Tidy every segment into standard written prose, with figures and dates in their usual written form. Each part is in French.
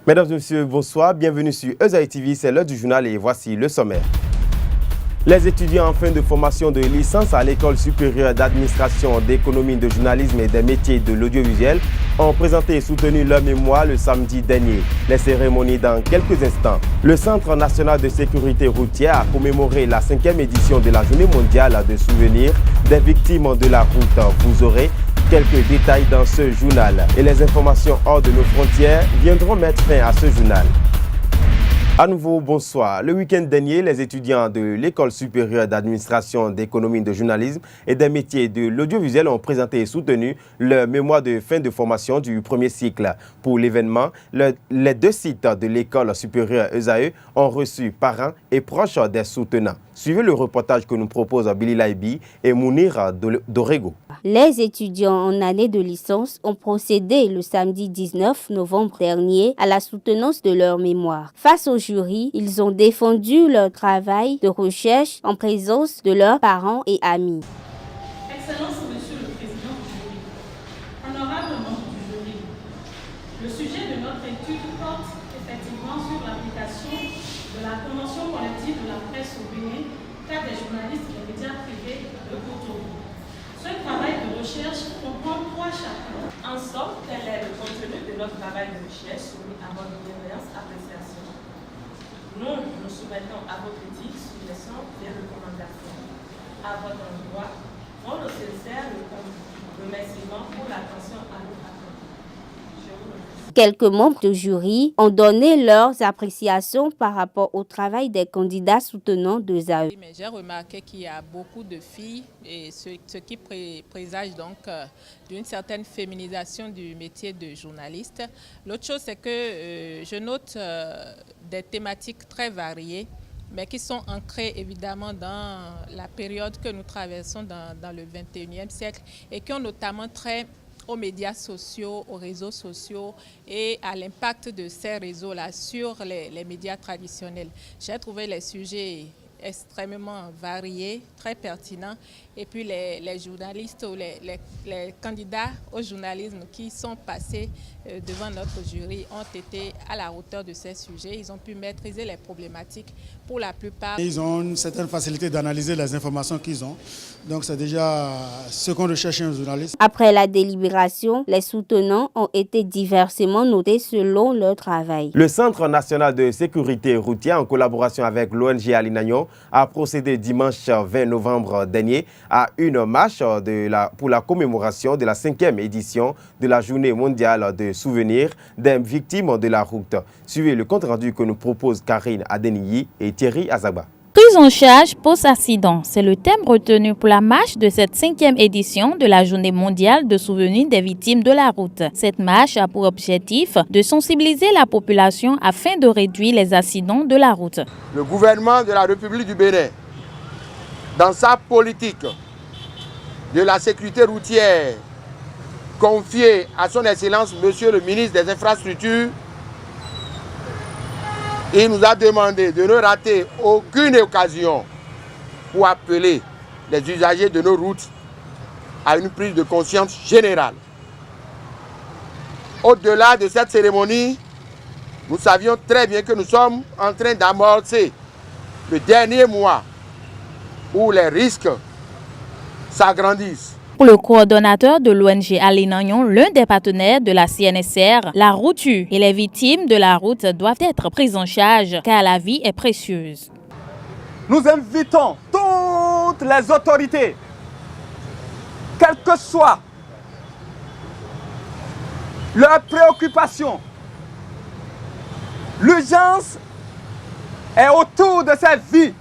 Mesdames et messieurs, bonsoir, bienvenue sur Ezaï TV, c'est l'heure du journal et voici le sommaire. Les étudiants en fin de formation de licence à l'École supérieure d'administration, d'économie, de journalisme et des métiers de l'audiovisuel ont présenté et soutenu leur mémoire le samedi dernier. Les cérémonies dans quelques instants. Le Centre national de sécurité routière a commémoré la 5e édition de la Journée mondiale de souvenirs des victimes de la route. Vous aurez quelques détails dans ce journal et les informations hors de nos frontières viendront mettre fin à ce journal. À nouveau, bonsoir. Le week-end dernier, les étudiants de l'École supérieure d'administration, d'économie, de journalisme et des métiers de l'audiovisuel ont présenté et soutenu leur mémoire de fin de formation du premier cycle. Pour l'événement, les deux sites de l'École supérieure ESAE ont reçu parents et proches des soutenants. Suivez le reportage que nous proposent Billy Laibi et Mounir Dorego. Les étudiants en année de licence ont procédé le samedi 19 novembre dernier à la soutenance de leur mémoire. Face au jury, ils ont défendu leur travail de recherche en présence de leurs parents et amis. Excellence, Monsieur le Président du jury, honorable membre du jury, le sujet de notre étude porte effectivement sur l'application de la Convention collective de la presse au Bénin, cas des journalistes et médias privés de Cotonou. Ce travail de recherche comprend 3 chapitres. En somme, tel est le contenu de notre travail de recherche soumis à votre bienveillance appréciation. Nous soumettons à votre critique, suggestions et recommandations. À votre endroit, nos sincères remerciements pour l'attention à nous accordée. Je vous remercie. Quelques membres du jury ont donné leurs appréciations par rapport au travail des candidats soutenants de ZAE. J'ai remarqué qu'il y a beaucoup de filles, et ce qui présage donc d'une certaine féminisation du métier de journaliste. L'autre chose, c'est que je note des thématiques très variées, mais qui sont ancrées évidemment dans la période que nous traversons dans le 21e siècle et qui ont notamment trait aux médias sociaux, aux réseaux sociaux et à l'impact de ces réseaux-là sur les médias traditionnels. J'ai trouvé les sujets extrêmement variés, très pertinents, et puis les journalistes ou les candidats au journalisme qui sont passés devant notre jury ont été à la hauteur de ces sujets. Ils ont pu maîtriser les problématiques pour la plupart. Ils ont une certaine facilité d'analyser les informations qu'ils ont. Donc c'est déjà ce qu'on recherche chez un journaliste. Après la délibération, les soutenants ont été diversement notés selon leur travail. Le Centre national de sécurité routière, en collaboration avec l'ONG Alinagnon, a procédé dimanche 20 novembre dernier à une marche pour la commémoration de la 5e édition de la Journée mondiale de souvenirs des victimes de la route. Suivez le compte-rendu que nous proposent Karine Adeniyi et Thierry Azagba. Prise en charge post-accident, c'est le thème retenu pour la marche de cette 5e édition de la Journée mondiale de souvenirs des victimes de la route. Cette marche a pour objectif de sensibiliser la population afin de réduire les accidents de la route. Le gouvernement de la République du Bénin, dans sa politique de la sécurité routière confiée à son Excellence Monsieur le ministre des Infrastructures, il nous a demandé de ne rater aucune occasion pour appeler les usagers de nos routes à une prise de conscience générale. Au-delà de cette cérémonie, nous savions très bien que nous sommes en train d'amorcer le dernier mois où les risques s'agrandissent. Pour le coordonnateur de l'ONG Alinagnon, l'un des partenaires de la CNSR, la route tue et les victimes de la route doivent être prises en charge car la vie est précieuse. Nous invitons toutes les autorités, quelle que soit leur préoccupation, l'urgence est autour de ces vies.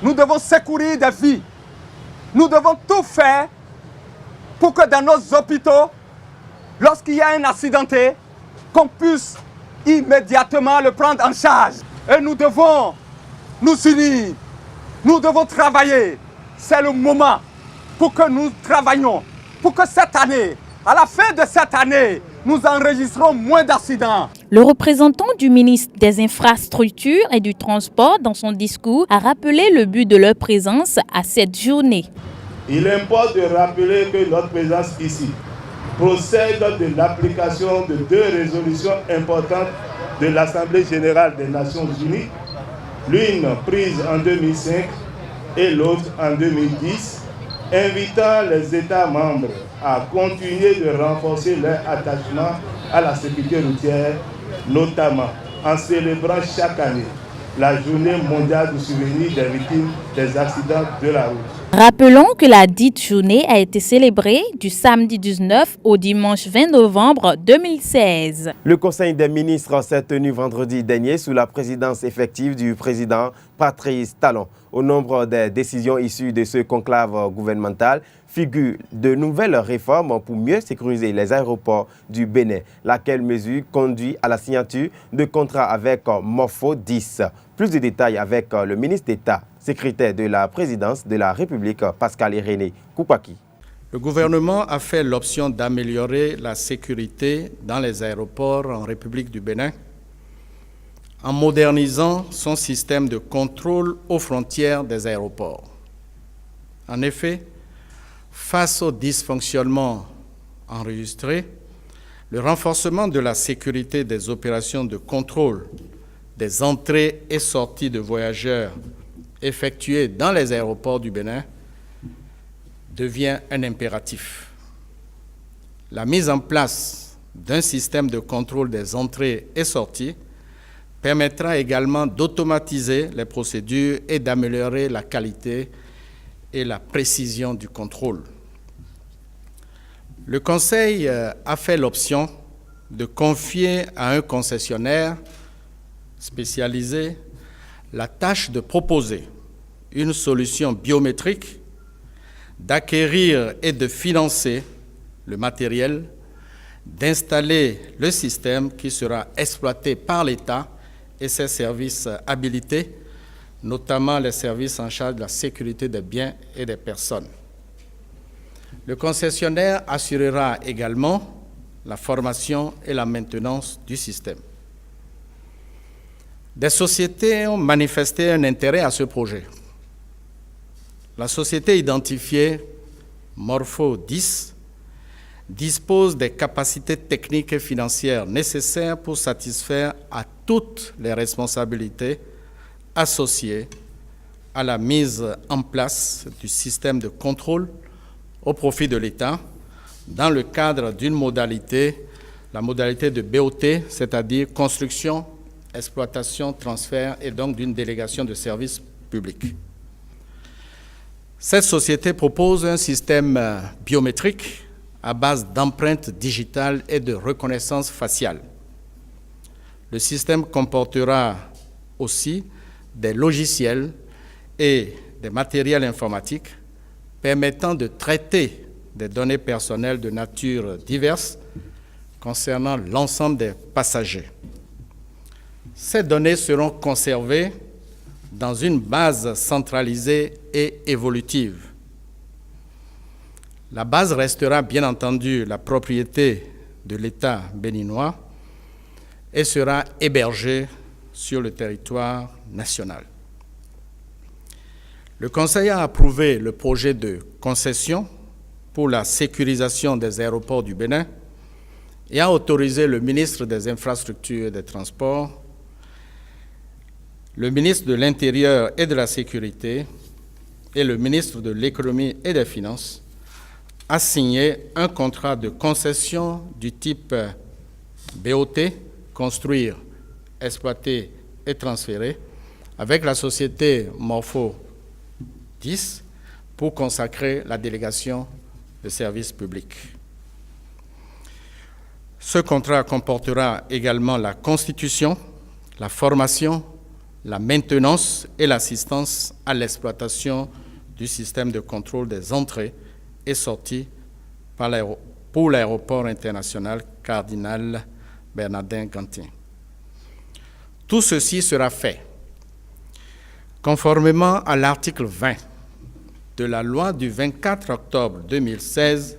Nous devons secourir des vies. Nous devons tout faire pour que dans nos hôpitaux, lorsqu'il y a un accidenté, qu'on puisse immédiatement le prendre en charge. Et nous devons nous unir, nous devons travailler. C'est le moment pour que nous travaillions, pour que cette année, à la fin de cette année, nous enregistrons moins d'accidents. Le représentant du ministre des Infrastructures et du Transport, dans son discours, a rappelé le but de leur présence à cette journée. Il importe de rappeler que notre présence ici procède de l'application de 2 résolutions importantes de l'Assemblée générale des Nations unies, l'une prise en 2005 et l'autre en 2010, invitant les États membres à continuer de renforcer leur attachement à la sécurité routière, notamment en célébrant chaque année la journée mondiale du souvenir des victimes des accidents de la route. Rappelons que la dite journée a été célébrée du samedi 19 au dimanche 20 novembre 2016. Le Conseil des ministres s'est tenu vendredi dernier sous la présidence effective du président Patrice Talon. Au nombre des décisions issues de ce conclave gouvernemental figurent de nouvelles réformes pour mieux sécuriser les aéroports du Bénin, laquelle mesure conduit à la signature de contrats avec Morpho 10. Plus de détails avec le ministre d'État, secrétaire de la présidence de la République, Pascal Irénée Koupaki. Le gouvernement a fait l'option d'améliorer la sécurité dans les aéroports en République du Bénin en modernisant son système de contrôle aux frontières des aéroports. En effet, face aux dysfonctionnements enregistrés, le renforcement de la sécurité des opérations de contrôle des entrées et sorties de voyageurs effectuées dans les aéroports du Bénin devient un impératif. La mise en place d'un système de contrôle des entrées et sorties permettra également d'automatiser les procédures et d'améliorer la qualité et la précision du contrôle. Le Conseil a fait l'option de confier à un concessionnaire spécialisé la tâche de proposer une solution biométrique, d'acquérir et de financer le matériel, d'installer le système qui sera exploité par l'État et ses services habilités, notamment les services en charge de la sécurité des biens et des personnes. Le concessionnaire assurera également la formation et la maintenance du système. Des sociétés ont manifesté un intérêt à ce projet. La société identifiée Morpho 10 dispose des capacités techniques et financières nécessaires pour satisfaire à toutes les responsabilités associées à la mise en place du système de contrôle au profit de l'État dans le cadre d'une modalité, la modalité de BOT, c'est-à-dire construction, exploitation, transfert et donc d'une délégation de services publics. Cette société propose un système biométrique à base d'empreintes digitales et de reconnaissance faciale. Le système comportera aussi des logiciels et des matériels informatiques permettant de traiter des données personnelles de nature diverse concernant l'ensemble des passagers. Ces données seront conservées dans une base centralisée et évolutive. La base restera bien entendu la propriété de l'État béninois et sera hébergée sur le territoire national. Le Conseil a approuvé le projet de concession pour la sécurisation des aéroports du Bénin et a autorisé le ministre des Infrastructures et des Transports, le ministre de l'Intérieur et de la Sécurité et le ministre de l'Économie et des Finances a signé un contrat de concession du type BOT, construire, exploiter et transférer, avec la société Morpho 10 pour consacrer la délégation de services publics. Ce contrat comportera également la constitution, la formation, la maintenance et l'assistance à l'exploitation du système de contrôle des entrées et sorties pour l'aéroport international Cardinal Bernardin Gantin. Tout ceci sera fait conformément à l'article 20 de la loi du 24 octobre 2016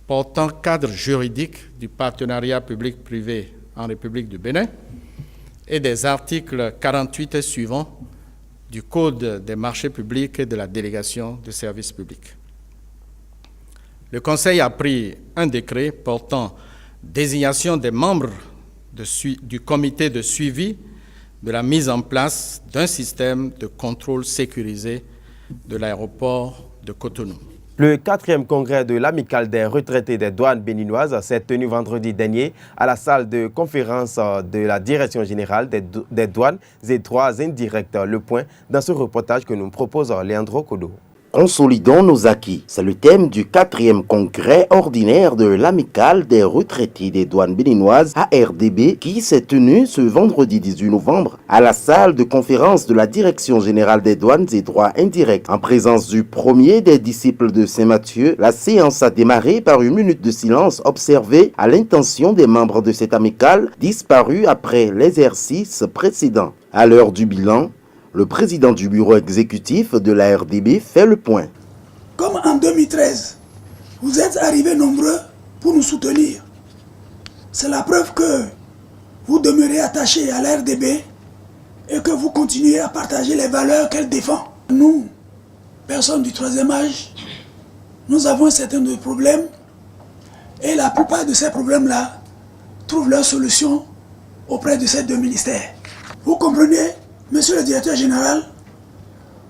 portant cadre juridique du partenariat public-privé en République du Bénin et des articles 48 et suivants du Code des marchés publics et de la délégation de services publics. Le Conseil a pris un décret portant désignation des membres du comité de suivi de la mise en place d'un système de contrôle sécurisé de l'aéroport de Cotonou. Le 4e congrès de l'Amicale des retraités des douanes béninoises s'est tenu vendredi dernier à la salle de conférence de la Direction générale des douanes et droits indirects. Le point dans ce reportage que nous propose Leandro Kodo. Consolidons nos acquis. C'est le thème du 4e congrès ordinaire de l'Amicale des retraités des douanes béninoises ARDB qui s'est tenu ce vendredi 18 novembre à la salle de conférence de la Direction générale des douanes et droits indirects. En présence du premier des disciples de Saint-Mathieu, la séance a démarré par une minute de silence observée à l'intention des membres de cette amicale disparue après l'exercice précédent. À l'heure du bilan, le président du bureau exécutif de la RDB fait le point. Comme en 2013, vous êtes arrivés nombreux pour nous soutenir. C'est la preuve que vous demeurez attachés à la RDB et que vous continuez à partager les valeurs qu'elle défend. Nous, personnes du 3e âge, nous avons un certain nombre de problèmes et la plupart de ces problèmes-là trouvent leur solution auprès de ces deux ministères. Vous comprenez ? Monsieur le directeur général,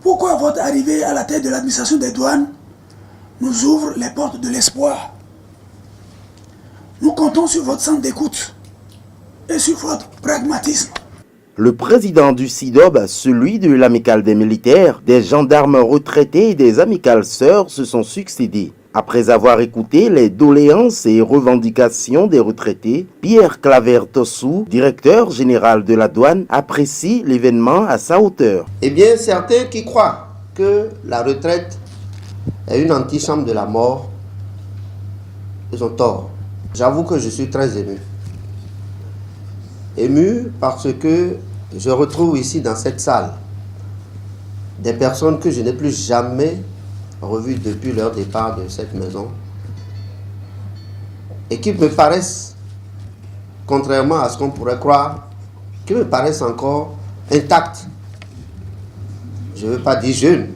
pourquoi votre arrivée à la tête de l'administration des douanes nous ouvre les portes de l'espoir? Nous comptons sur votre sens d'écoute et sur votre pragmatisme. Le président du SIDOB, celui de l'amicale des militaires, des gendarmes retraités et des amicales sœurs se sont succédés. Après avoir écouté les doléances et revendications des retraités, Pierre Claver-Tossou, directeur général de la douane, apprécie l'événement à sa hauteur. Eh bien, certains qui croient que la retraite est une antichambre de la mort, ils ont tort. J'avoue que je suis très ému. Ému parce que je retrouve ici dans cette salle des personnes que je n'ai plus jamais revues depuis leur départ de cette maison et qui me paraissent, contrairement à ce qu'on pourrait croire, qui me paraissent encore intactes. Je ne veux pas dire jeunes.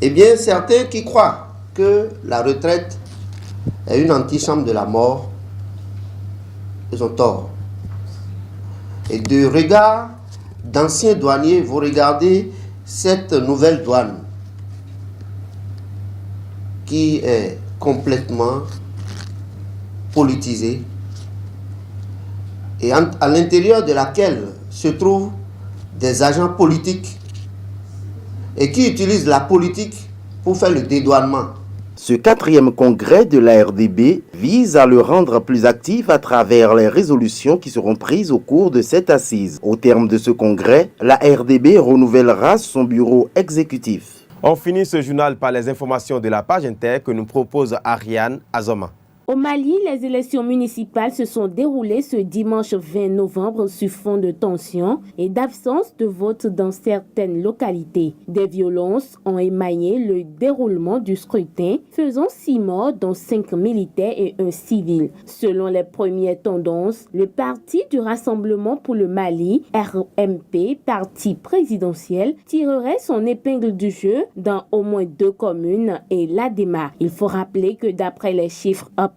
Eh bien, certains qui croient que la retraite est une antichambre de la mort, ils ont tort. Et de regard d'anciens douaniers, vous regardez cette nouvelle douane qui est complètement politisée et à l'intérieur de laquelle se trouvent des agents politiques et qui utilisent la politique pour faire le dédouanement. Ce 4e congrès de la RDB vise à le rendre plus actif à travers les résolutions qui seront prises au cours de cette assise. Au terme de ce congrès, la RDB renouvellera son bureau exécutif. On finit ce journal par les informations de la page inter que nous propose Ariane Azoma. Au Mali, les élections municipales se sont déroulées ce dimanche 20 novembre sur fond de tension et d'absence de vote dans certaines localités. Des violences ont émaillé le déroulement du scrutin, faisant 6 morts, dont 5 militaires et 1 civil. Selon les premières tendances, le Parti du Rassemblement pour le Mali, RMP, parti présidentiel, tirerait son épingle du jeu dans au moins 2 communes et l'ADEMA. Il faut rappeler que d'après les chiffres obtenus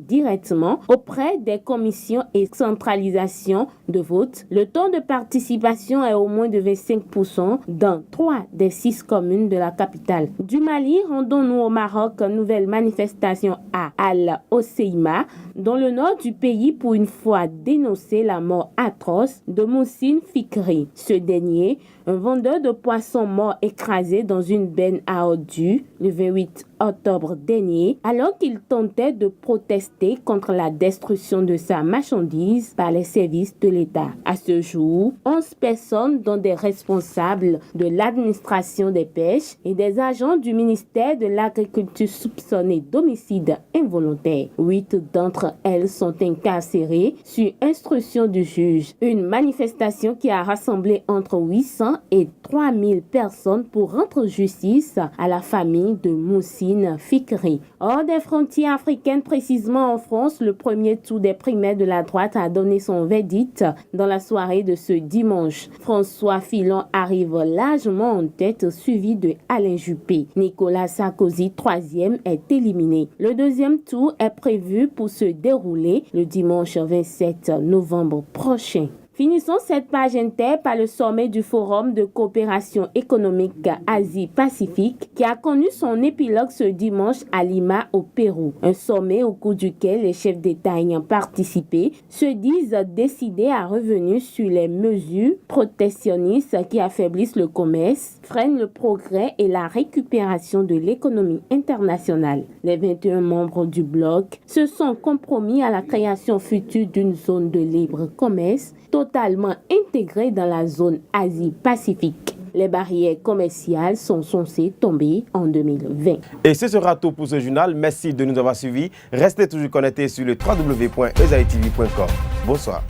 directement auprès des commissions et centralisation de vote, le taux de participation est au moins de 25% dans 3 des 6 communes de la capitale. Du Mali, rendons-nous au Maroc, nouvelle manifestation à Al-Hoceima, dans le nord du pays, pour une fois dénoncer la mort atroce de Moussine Fikri. Ce dernier, un vendeur de poissons mort écrasé dans une benne à ordures le 28 octobre dernier, alors qu'il tentait de protester contre la destruction de sa marchandise par les services de l'État. À ce jour, 11 personnes, dont des responsables de l'administration des pêches et des agents du ministère de l'Agriculture soupçonnés d'homicide involontaire. 8 d'entre elles sont incarcérées sur instruction du juge. Une manifestation qui a rassemblé entre 800 et 3000 personnes pour rendre justice à la famille de Moussine Fikri. Hors des frontières africaines, précisément en France, le premier tour des primaires de la droite a donné son verdict dans la soirée de ce dimanche. François Fillon arrive largement en tête, suivi de Alain Juppé. Nicolas Sarkozy, troisième, est éliminé. Le deuxième tour est prévu pour se dérouler le dimanche 27 novembre prochain. Finissons cette page inter par le sommet du Forum de coopération économique Asie-Pacifique qui a connu son épilogue ce dimanche à Lima au Pérou. Un sommet au cours duquel les chefs d'État ayant participé se disent décidés à revenir sur les mesures protectionnistes qui affaiblissent le commerce, freinent le progrès et la récupération de l'économie internationale. Les 21 membres du bloc se sont compromis à la création future d'une zone de libre commerce totalement intégrée dans la zone Asie-Pacifique. Les barrières commerciales sont censées tomber en 2020. Et ce sera tout pour ce journal. Merci de nous avoir suivis. Restez toujours connectés sur le www.ezaitv.com. Bonsoir.